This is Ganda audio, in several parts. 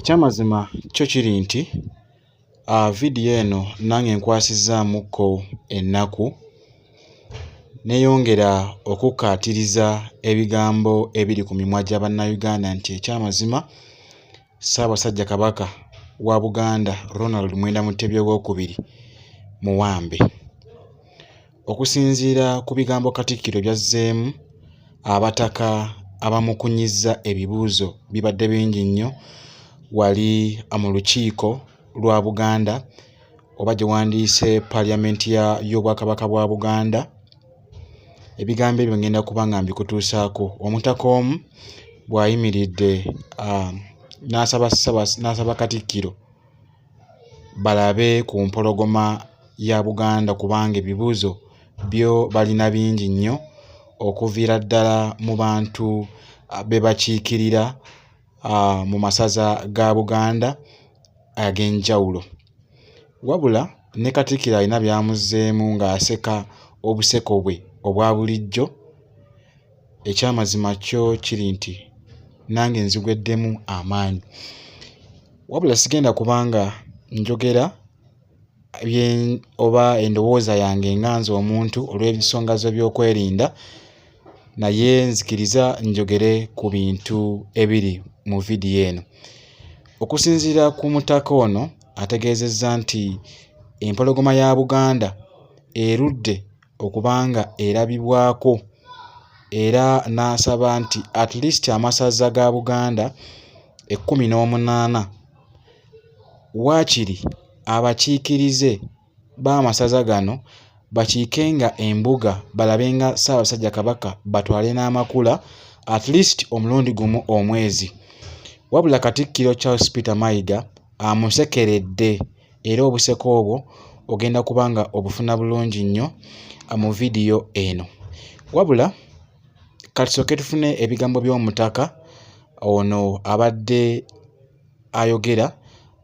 Ekyamazima kyo kiri nti vidiyo eno nange nkwasizaamuko ennaku neyongera okukkaatiriza ebigambo ebiri ku mimwa gya bannayuganda nti ekyamazima Ssaabasajja Kabaka wa Buganda Ronald Mwenda Mutebi II muwambe. Okusinziira ku bigambo Katikkiro byazzeemu, abataka abamukunyizza ebibuuzo bibadde bingi nnyo wali mu lukiiko lwa Buganda oba gye wandiise Paliamenti y'Obwakabaka bwa Buganda. Ebigambo ebyo ngenda kuba nga mbikutuusaako. Omutaka omu bw'ayimiridde n'asaba Katikkiro balabe ku mpologoma ya Buganda kubanga ebibuuzo byo balina bingi nnyo okuviira ddala mu bantu be bakiikirira mu masaza ga Buganda ag'enjawulo. Wabula ne Katikkiro alina by'amuzzeemu ng'aseka obuseko bwe obwa bulijjo. Ekyamazima kyo kiri nti nange nzigweddemu amaanyi. Wabula sigenda kubanga njogera oba endowooza yange nga nze omuntu olw'ebisonga zo by'okwerinda, naye nzikiriza njogere ku bintu ebiri mu vidiyo eno. Okusinziira ku mutaka ono ategeezezza nti empologoma ya Buganda erudde okubanga erabibwako era n'asaba nti at least amasaza ga Buganda 18 waakiri abakiikirize b'amasaza gano bakiikenga embuga balabenga Ssaabasajja Kabaka batwale n'amakula at least omulundi gumu omwezi. Wabula Katikkiro Charles Peter Mayiga amusekeredde era obuseko obwo ogenda kubanga obufuna bulungi nnyo mu vidiyo eno. Wabula katusooke tufune ebigambo by'omutaka ono abadde ayogera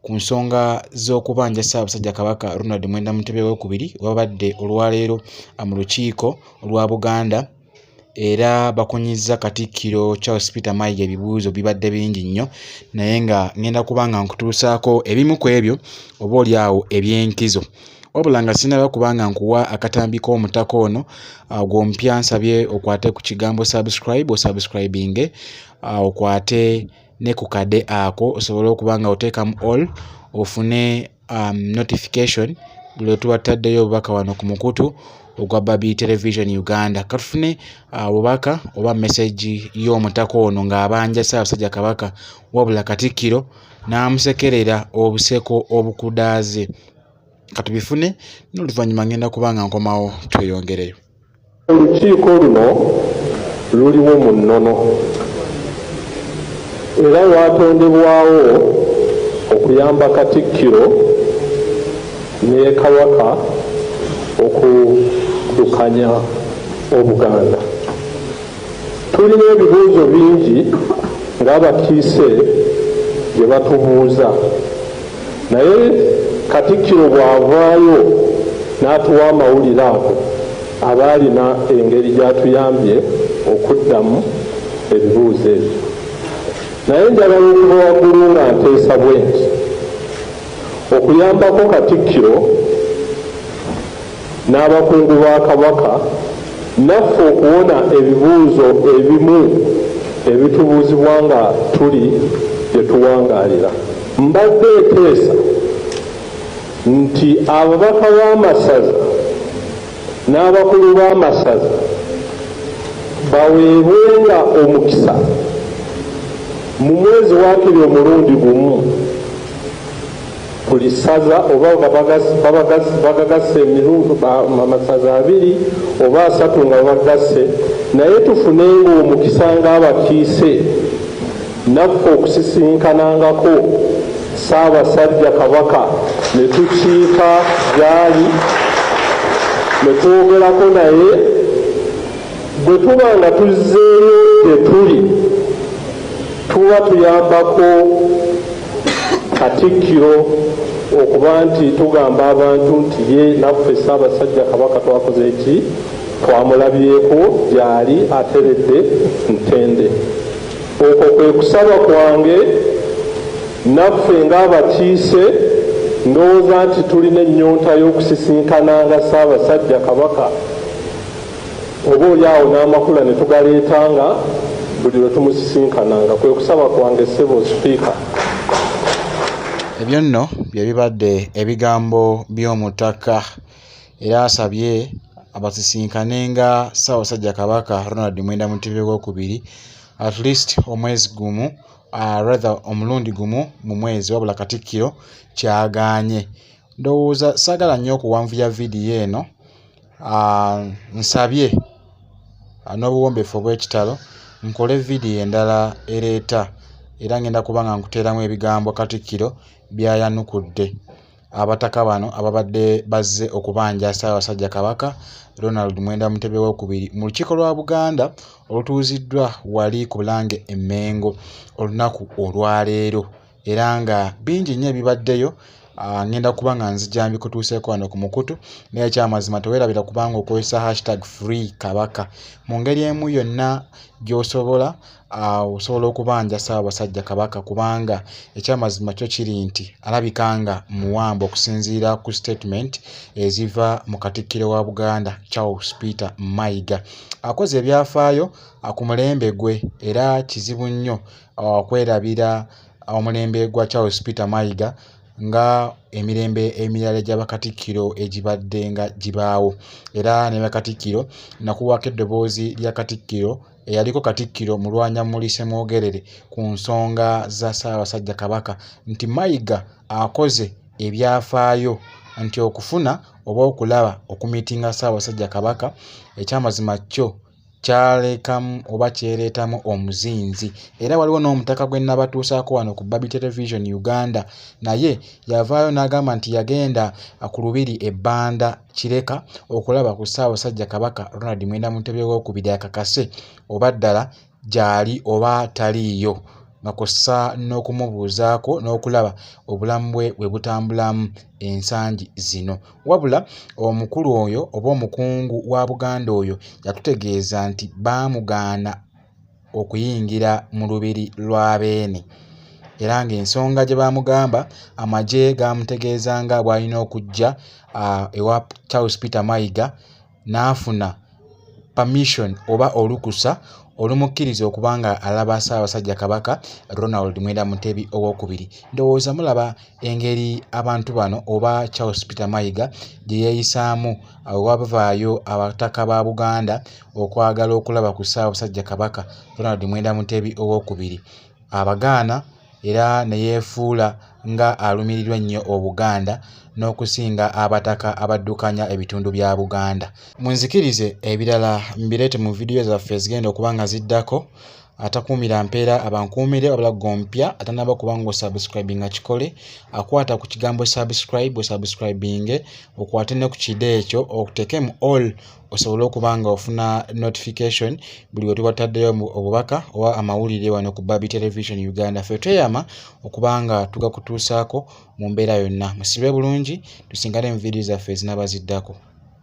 ku nsonga z'okubanja Ssaabasajja Kabaka Ronald Mwenda Mutebi II wabadde olwaleero mu lukiiko olwa Buganda, era bakunyizza Katikkiro Charles Peter Mayiga ebibuuzo bibadde bingi nnyo, naye nga ngenda kubanga nkutuusaako ebimu ku ebyo oba oli awo eby'enkizo. Wabula nga sinaba kubanga nkuwa akatambi k'omutaka ono gw'omupya nsabye okwate ku kigambo subscribe osubscribinge, okwate ne ku kade ako osobole okubanga oteekamu all ofune notification buli tuba tutaddeyo obubaka wano ku mukutu ogwa Babi Television Uganda. Katufune obubaka oba message y'omutaka ono ng'abanja Ssaabasajja Kabaka wabula Katikkiro n'amusekerera obuseko obukudaaze. Katubifune n'oluvannyuma ngenda kubanga nkomawo tweyongereyo. Olukiiko luno luliwo mu nnono era lwatondebwawo okuyamba Katikkiro ne Kabaka okuddukanya Obuganda. Tulina ebibuuzo bingi ng'abakiise bye batubuuza, naye Katikkiro bw'avaayo n'atuwa amawulire ago aba alina engeri gy'atuyambye okuddamu ebibuuzo ebyo. Naye njagala okuva waggulu nga nteesa bwe nti okuyambako Katikkiro n'abakungu ba Kabaka naffe okuwona ebibuuzo ebimu ebitubuuzibwa nga tuli gye tuwangaalira. Mbadde nteesa nti ababaka b'amasaza n'abakulu b'amasaza baweebwenga omukisa mu mwezi waakiri omulundi gumu buli ssaza oba bagagasse emirundi amasaza 2 oba 3 nga bagasse, naye tufunenga omukisa ng'abakiise naffe okusisinkanangako Ssaabasajja Kabaka ne tukiika gy'ali ne twogerako naye. Bwe tuba nga tuzzeeyo gye tuli tuba tuyambako Katikkiro okuba nti tugamba abantu nti ye naffe Ssaabasajja Kabaka twakoze ki, twamulabyeko gy'ali ateredde ntende. Okwo kwe kusaba kwange naffe ng'abakiise ndowooza nti tulina ennyonta y'okusisinkananga Ssaabasajja Kabaka oba olyawo n'amakula ne tugaleetanga buli lwe tumusisinkananga. Kwe kusaba kwange ssebo Sipiika. Ebyo nno bye bibadde ebigambo by'omutaka era asabye abasisinkanenga Ssaabasajja Kabaka Ronald Mwenda Mutebi II at least omwezi gumu rather omulundi gumu mu mwezi wabula Katikkiro kyagaanye. Ndowooza saagala nnyo okuwanvuya vidiyo eno, nsabye n'obuwombeefu obw'ekitalo nkole vidiyo endala ereeta era ngenda kuba nga nkuteeramu ebigambo Katikkiro by'ayanukudde abataka bano ababadde bazze okubanja Ssaabasajja Kabaka Ronald Mwenda Mutebi II mu lukiiko lwa Buganda olutuuziddwa wali ku Bulange e Mengo olunaku olwaleero, era nga bingi nnyo ebibaddeyo. Ngenda kuba nga nzija mbikutuuseeko wano ku mukutu, naye ekyamazima teweerabira kubanga okozesa #FreeKabaka mu ngeri emu yonna gy'osobola osobola okubanja Ssaabasajja Kabaka, kubanga ekyamazima kyo kiri nti alabika nga muwamba okusinziira ku statement eziva mu Katikkiro wa Buganda Charles Peter Mayiga. Akoze ebyafaayo ku mulembe gwe era kizibu nnyo okwerabira omulembe gwa Charles Peter Mayiga nga emirembe emirala gy'abakatikkiro egibadde nga gibaawo, era ne bakatikkiro nakuwako eddoboozi lya Katikkiro eyaliko Katikkiro Mulwanyammuli Ssemwogerere ku nsonga za Ssaabasajja Kabaka nti Mayiga akoze ebyafaayo, nti okufuna oba okulaba okumiitinga Ssaabasajja Kabaka ekyamazima kyo kyalekamu oba kyereetamu omuzinzi. Era waliwo n'omutaka gwe nabatuusaako wano ku Baby Television Uganda, naye yavaayo n'agamba nti yagenda ku lubiri ebbanda Kireka okulaba ku Ssaabasajja Kabaka Ronald Mwenda Mutebi II akakase oba ddala gyali oba taliiyo, nakossa n'okumubuuzaako n'okulaba obulamu bwe bwe butambulamu ensangi zino. Wabula omukulu oyo oba omukungu wa Buganda oyo yatutegeeza nti baamugaana okuyingira mu lubiri lwa Beene, era ng'ensonga gye baamugamba amagye gaamutegeeza nga bw'alina okujja ewa Charles Peter Mayiga n'afuna permission oba olukusa olumukkiriza okubanga alaba Ssaabasajja Kabaka Ronald Mwenda Mutebi II. Ndowooza mulaba engeri abantu bano oba Charles Peter Mayiga gye yeeyisaamu wabavaayo abataka ba Buganda okwagala okulaba ku Ssaabasajja Kabaka Ronald Mwenda Mutebi II. Abagaana era ne yeefuula nga alumirirwa ennyo Obuganda n'okusinga abataka abaddukanya ebitundu bya Buganda. Munzikirize ebirala mbireete mu vidiyo zaffe ezigenda okuba nga ziddako. Atakuumira mpeera abankuumire wabula gompya atanaba kuba nga osubscribinga kikole, akwata ku kigambo subscribe osubscribinge, okwate ne ku kide ekyo okuteekemu all osobola okuba nga ofuna notification buli we tuba tutaddeyo obubaka oba amawulire wano ku Baby Television Uganda. Ffe tweyama okuba nga tugakutuusaako mu mbeera yonna. Musibe bulungi, tusingane mu vidiyo zaffe ezinaba ziddako.